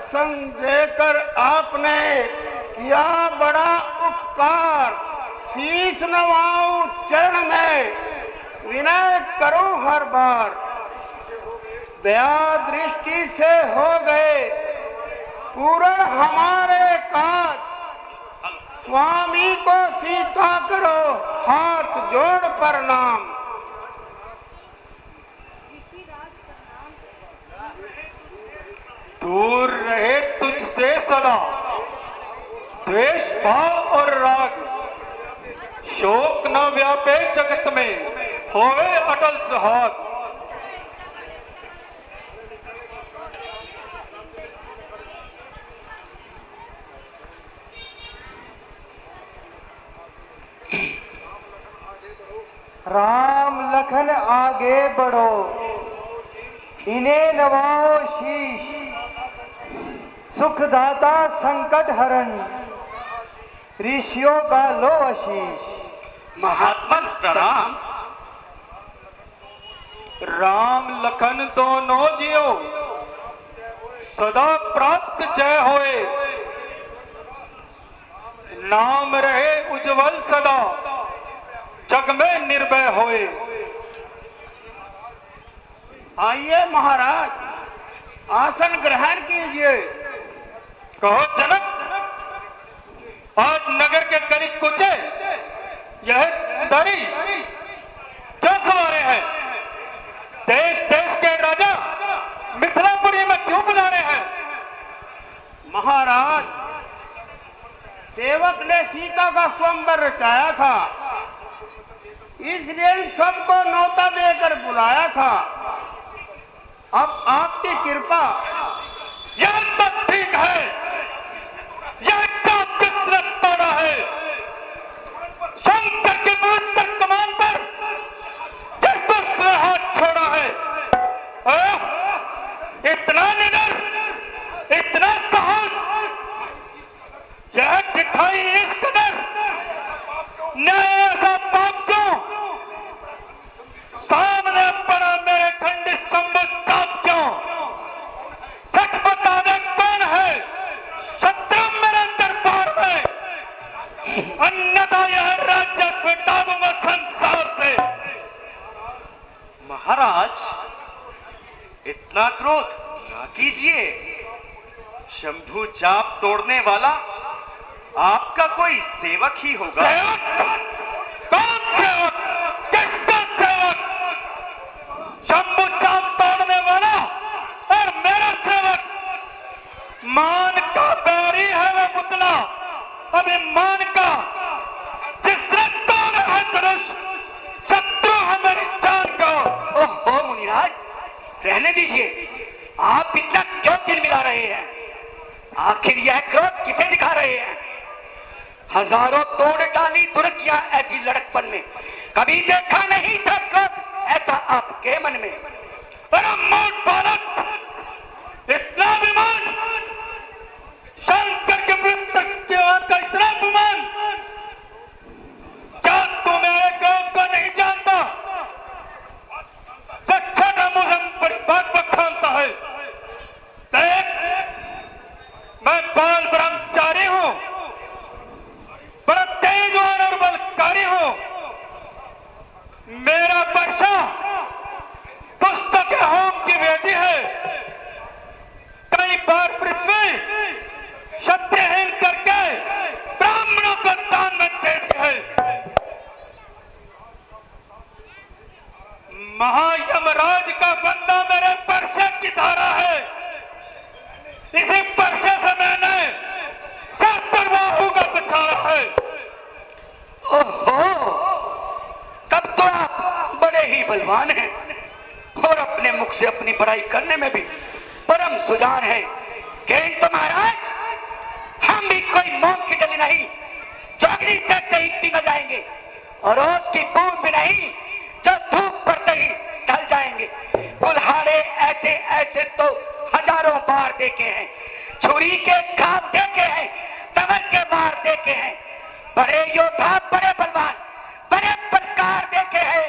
दर्शन देकर आपने किया बड़ा उपकार। शीश नवाऊं चरण में, विनय करूं हर बार। दया दृष्टि से हो गए पूर्ण हमारे काज। स्वामी को सीता करो हाथ जोड़ प्रणाम। दूर रहे तुझसे सदा द्वेष भाव और राग। शोक न व्यापे जगत में, होवे अटल सुहाग। राम लखन आगे बढ़ो, इन्हें नवाओ शीश। सुखदाता संकट हरण, ऋषियों का लो आशीष। महात्मन प्रणाम। राम लखन दोनों जियो, सदा प्राप्त जय होए। नाम रहे उज्जवल सदा, जग में निर्भय होए। आइए महाराज, आसन ग्रहण कीजिए। कहो जनक, आज नगर के गली कुचे यह दरी क्या सवारे हैं? देश देश के राजा मिथिलापुरी में क्यों बुलाने हैं? महाराज, सेवक ने सीता का स्वयंवर रचाया था, इसलिए सबको न्योता देकर बुलाया था। अब आपकी कृपा। यह तो ठीक है, यह क्या किसने तोड़ा है? शंकर के मूल पर कमान पर किस उसने हाथ छोड़ा है? इतना निडर, इतना साहस, यह दिखाई इस कदर न्याय ऐसा पाप क्यों? सामने पड़ा मेरे खंडित संबंध क्यों? सच बता दे, कौन है शत्रु मेरे दरबार में? अन्यथा यह राज्य मिटा दूंगा संसार से। महाराज, इतना क्रोध ना कीजिए। शंभु जाप तोड़ने वाला आपका कोई सेवक ही होगा। सेवक? कौन सेवक? किसका सेवक? शंभु जाप तोड़ने वाला और मेरा सेवक मान का बैरी है। वह पुतला अभिमान का, जिसने तोड़ा है धनुष, शत्रु है मेरी जान का। ओहो मुनिराज, रहने दीजिए। आप इतना क्यों दिल मिला रहे हैं? आखिर यह क्रोध किसे दिखा रहे हैं? हजारों तोड़ डाली तुर्कियां ऐसी लड़कपन में, कभी देखा नहीं था क्रोध ऐसा आपके मन में। अरे मोट बालक, इतना अभिमान! शंकर के वृत्त का इतना अभिमान! क्या तू मेरे क्रोध को नहीं जानता? छोटा मुझे बड़ी बात बखानता है। देख, मैं बाल ब्रह्मचारी हूं, बड़ा तेजवान और बलकारी हूं। मेरा वर्षा पुस्तक होम की बेटी है। कई बार पृथ्वी क्षत्रियहीन करके ब्राह्मणों को दान में देती है। महायमराज का बंदा मेरे परसे की धारा है। इसी परसे से मैंने शास्त्रबाहु का बचाया है। ओहो, तब तो आप बड़े ही बलवान हैं और अपने मुख से अपनी बड़ाई करने में भी परम सुजान है। किंतु महाराज, हम भी कोई मोम की डली नहीं, जो अग्नि तकते ही पिघल जाएंगे और ओस की बूंद भी नहीं, जो धूप पड़ते ही ढल जाएंगे। कुल्हाड़े ऐसे ऐसे तो हजारों बार देखे हैं, छुरी के घाव देखे हैं, तमन के बार देखे हैं। बड़े योद्धा, बड़े बलवान, बड़े बलकार देखे हैं,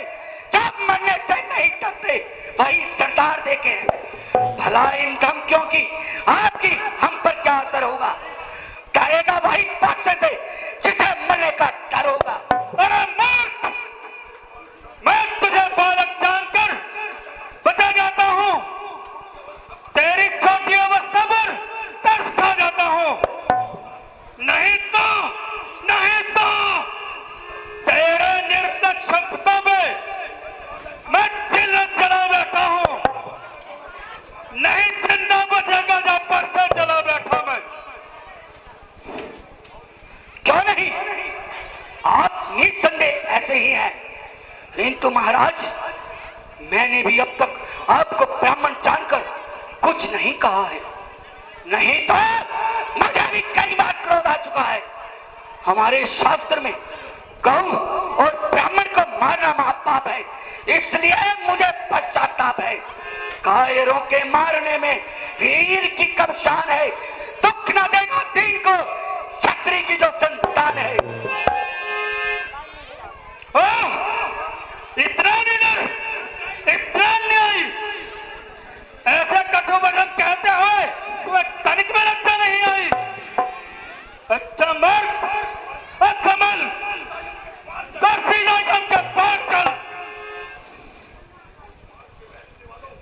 जब मरने से नहीं डरते, वही सरदार देखे हैं। भला इन धमकियों की आपकी हम पर क्या असर होगा? कहेगा भाई पक्ष से जिसे मरने का डर होगा। अरे मूर्ख, मैं तुझे बालक जानकर बचा जाता हूं, तेरी छोटी अवस्था पर तरस खा जाता हूं, नहीं तो तेरे निर्दय शब्दों में मैं जिल्लत चला बैठा हूं, नहीं जिंदा बचेगा जब परसे चला बैठा मैं। क्यों नहीं, आप निसंदेह ऐसे ही हैं, किंतु महाराज मैंने भी अब तक आपको ब्राह्मण जानकर कुछ नहीं कहा है, नहीं तो मुझे भी कई बार क्रोध आ चुका है। हमारे शास्त्र में गौ और ब्राह्मण को मारना महापाप है, इसलिए मुझे पश्चाताप है। कायरों के मारने में वीर की कब शान है, दुख न देगा दीन को क्षत्रिय की जो संतान है। ओह, इतना निडर, इतना न्याय, ऐसे कठोर वचन कहते हुए तुम्हें तनिक में लज्जा नहीं आई? अच्छा मर्द, अच्छा मल, कुर्सी जाकर के पास चल।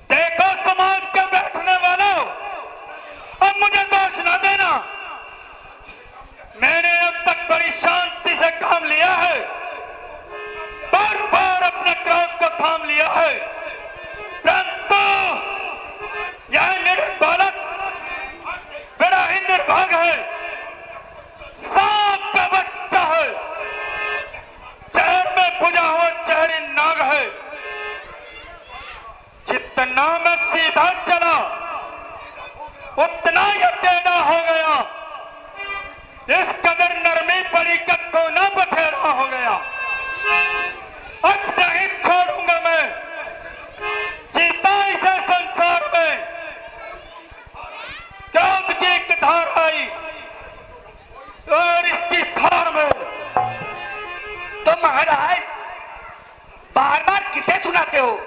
देखो समाज के बैठने वालों, अब मुझे दोष न देना, मैंने अब तक बड़ी शांति से काम लिया है, बार बार अपने क्रोध को थाम लिया है, परंतु यह निडर बालक बड़ा ही निर्भाग है, सांप का बच्चा है, शहर में पूजा हुआ चेहरी नाग है। जितना मैं सीधा चला उतना ही टेढ़ा हो गया, इस कदर नरमी पड़ी का कोना बखेरा हो गया। अब नहीं छोड़ूंगा मैं, जीता इसे संसार में। क्रोध की एक धार आई और इसकी धार में तो महाराज बार बार किसे सुनाते हो?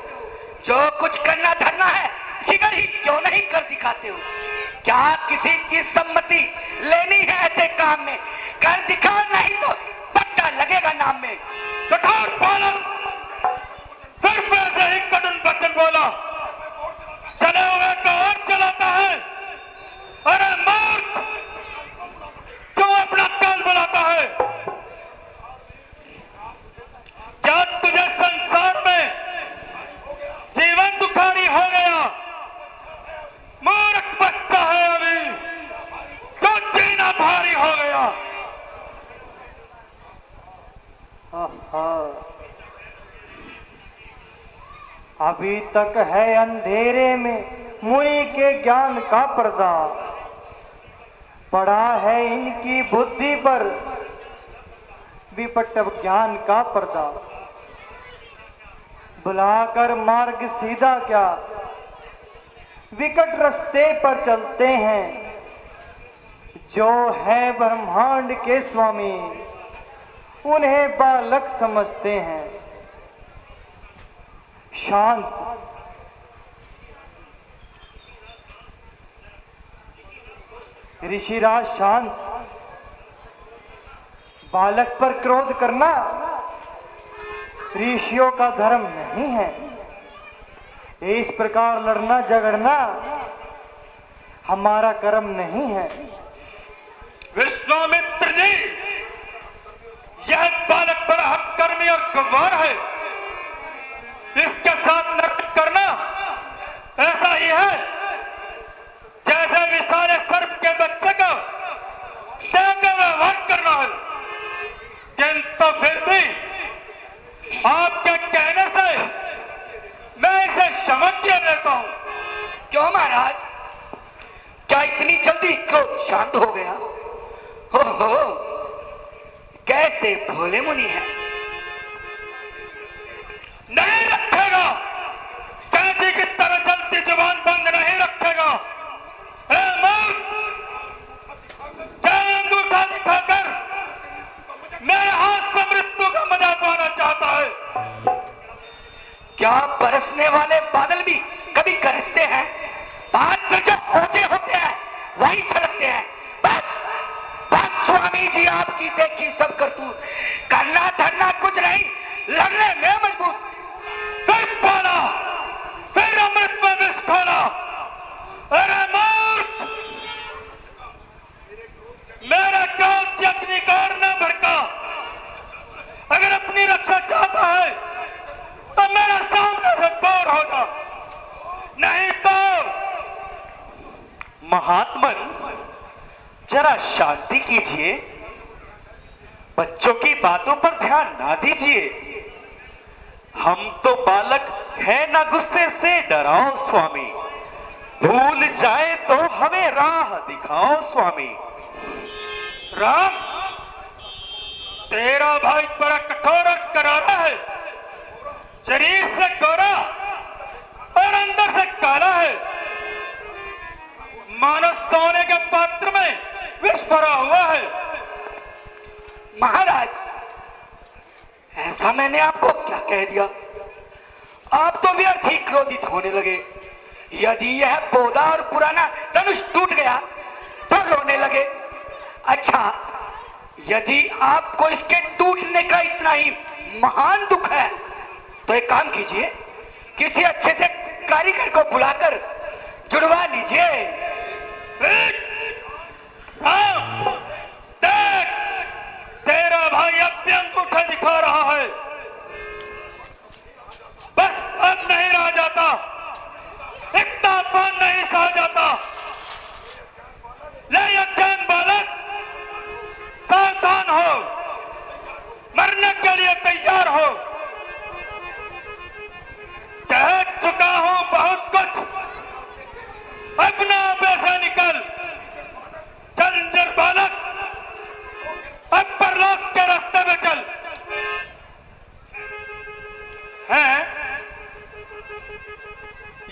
जो कुछ करना धरना है शीघ्र ही क्यों नहीं कर दिखाते हो? क्या किसी की सम्मति लेनी है ऐसे काम में? कर दिखाओ, नहीं तो पट्टा लगेगा नाम में। कठोर बालक, सिर्फ ऐसे ही कठिन वचन बोला, चले हुए को और चलाता है। अरे मूर्ख, क्यों अपना काल बुलाता है? क्या तुझे संसार में जीवन दुखारी हो गया? मूर्ख बच्चा है अभी, क्यों जीना भारी हो गया? आहा, अभी तक है अंधेरे में मुनि के ज्ञान का पर्दा, पड़ा है इनकी बुद्धि पर विपट ज्ञान का पर्दा। बुलाकर मार्ग सीधा क्या, विकट रास्ते पर चलते हैं। जो है ब्रह्मांड के स्वामी उन्हें बालक समझते हैं। शांत, ऋषिराज शांत, बालक पर क्रोध करना ऋषियों का धर्म नहीं है। इस प्रकार लड़ना झगड़ना हमारा कर्म नहीं है। विश्वामित्र जी, यह बालक बड़ा हत्कर्मी और गवार है, इसके साथ नाटक करना ऐसा ही है जैसे विशाले सर्प के बच्चे को देकर व्यवहार करना है। किंतु फिर भी आपके कहने से मैं इसे क्षमा किया देता हूं। क्यों महाराज, क्या इतनी जल्दी क्रोध शांत हो गया? हो, कैसे भोले मुनि हैं। नहीं रखेगा, चाची की तरह चलती जुबान बंद नहीं रखेगा। ए मूर्ख, क्या अंगूठा दिखाकर मेरे हाथ से मृत्यु का मजा पाना चाहता है? क्या बरसने वाले बादल भी कभी गरजते हैं? शस्त्र जो खोजे होते हैं वही छड़कते हैं। बस बस स्वामी जी, आपकी देखी सब करतूत, करना धरना कुछ नहीं, लड़ने में मजबूत। फिर पाला, फिर अमृत में विष खोला। अरे मूर्ख, मेरा क्रोध अग्निकार न भड़का। अगर अपनी रक्षा चाहता है तो मेरे सामने से दूर हो जा, नहीं तो। महात्मन, जरा शांति कीजिए, बच्चों की बातों पर ध्यान ना दीजिए। हम तो बालक है, ना गुस्से से डराओ स्वामी। भूल जाए तो हमें राह दिखाओ स्वामी। राम, तेरा भाई बड़ा कठोर और करारा है। शरीर से गोरा और अंदर से काला है, मानो सोने के पात्र में विष भरा हुआ है। महाराज, ऐसा मैंने आपको क्या कह दिया? आप तो व्यर्थ ही क्रोधित होने लगे। यदि यह पौधा और पुराना धनुष टूट गया तो रोने लगे। अच्छा, यदि आपको इसके टूटने का इतना ही महान दुख है तो एक काम कीजिए, किसी अच्छे से कारीगर को बुलाकर जुड़वा लीजिए। देख, तेरा भाई अब भी अंगूठा दिखा रहा है। बस अब नहीं रहा जाता, इतना अपमान नहीं सहा जाता। ले अज्ञान बालक, सावधान हो, मरने के लिए तैयार हो। कह चुका हूं बहुत कुछ, अपना आपे से निकल। चल जर बालक, अब परलोक के रास्ते में चल। है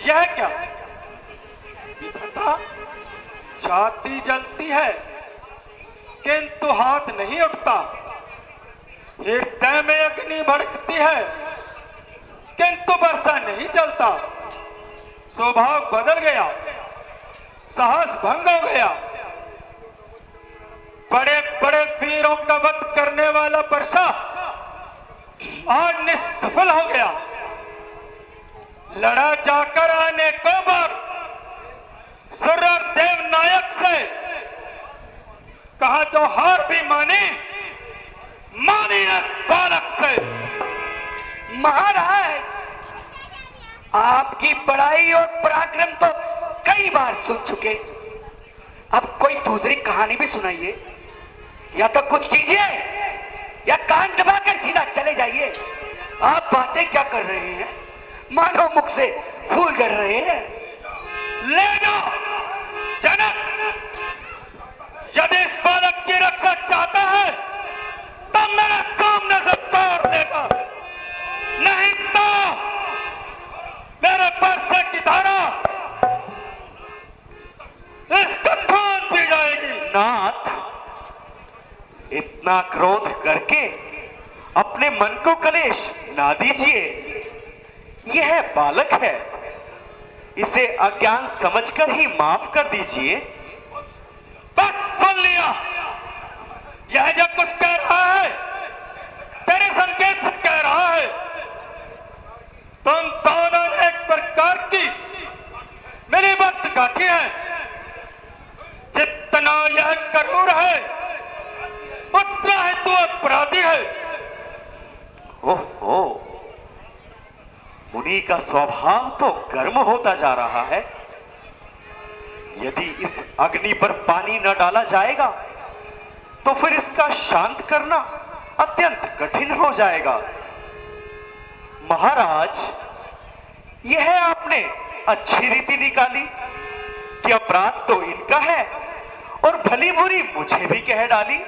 यह क्या? विधाता, छाती जलती है किंतु हाथ नहीं उठता। हृदय में अग्नि भड़कती है किंतु वर्षा नहीं चलता। स्वभाव बदल गया, साहस भंग हो गया। बड़े बड़े वीरों का वध करने वाला वर्षा आज निष्सफल हो गया। लड़ा जाकर अनेकों बार सूर्य और देव नायक से, कहा तो हार भी मानी बालक से। महाराज, आपकी बड़ाई और पराक्रम तो कई बार सुन चुके, अब कोई दूसरी कहानी भी सुनाइए, या तो कुछ कीजिए या कान दबाकर सीधा चले जाइए। आप बातें क्या कर रहे हैं? मानो मुख से फूल झड़ रहे हैं। ले जाओ जनक, यदि इस बालक की रक्षा चाहता है तो मेरे सामने से तोड़ देगा, नहीं तो मेरे परसे की धारा इसका खून पी जाएगी। नाथ, इतना क्रोध करके अपने मन को कलेश ना दीजिए। यह बालक है, इसे अज्ञान समझकर ही माफ कर दीजिए। बस सुन लिया, यह जो कुछ कह रहा है तेरे संकेत से कह रहा है। तुम दोनों ने एक प्रकार की मेरी बात गाठी है। जितना यह करूर है उतना ही तू अपराधी है। ओहो, मुनि का स्वभाव तो गर्म होता जा रहा है। यदि इस अग्नि पर पानी न डाला जाएगा तो फिर इसका शांत करना अत्यंत कठिन हो जाएगा। महाराज, यह आपने अच्छी रीति निकाली कि अपराध तो इनका है और भली बुरी मुझे भी कह डाली।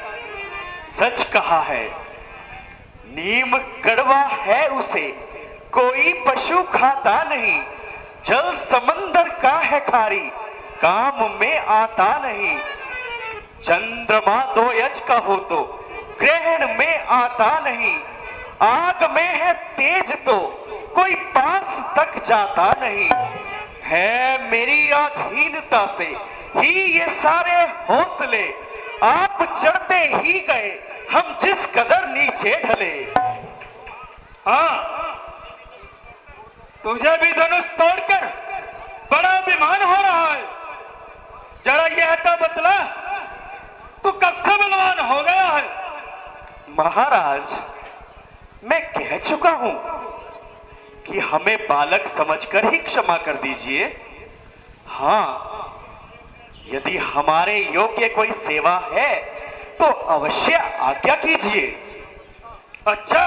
सच कहा है, नीम कड़वा है उसे कोई पशु खाता नहीं। जल समंदर का है खारी, काम में आता नहीं। चंद्रमा दो यज का हो तो ग्रहण में आता नहीं। आग में है तेज तो कोई पास तक जाता नहीं। है मेरी अधीनता से ही ये सारे हौसले, आप चढ़ते ही गए हम जिस कदर नीचे ढले। हाँ, तुझे भी धनुष तोड़कर बड़ा अभिमान हो रहा है। जरा यह तो बतला, तू कब से बलवान हो गया है? महाराज, मैं कह चुका हूं कि हमें बालक समझकर ही क्षमा कर दीजिए। हाँ, यदि हमारे योग्य कोई सेवा है तो अवश्य आज्ञा कीजिए। अच्छा,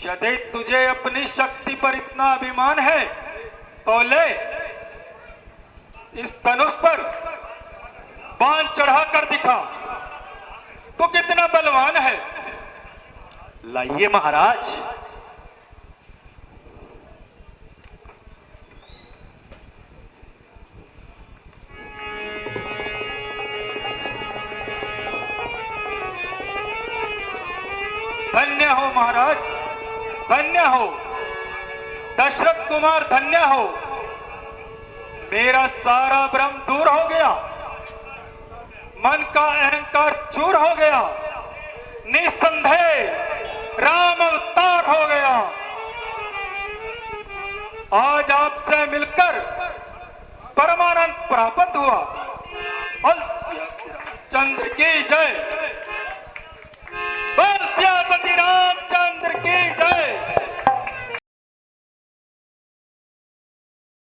यदि तुझे अपनी शक्ति पर इतना अभिमान है तो ले, इस धनुष पर बाण चढ़ा कर दिखा, तो कितना बलवान है। लाइए महाराज। धन्य हो महाराज, धन्य हो दशरथ कुमार, धन्य हो। मेरा सारा भ्रम दूर हो गया, मन का अहंकार चूर हो गया, निसंदेह राम अवतार हो गया। आज आपसे मिलकर परमानंद प्राप्त हुआ। और चंद्र की जय। बोल सियापति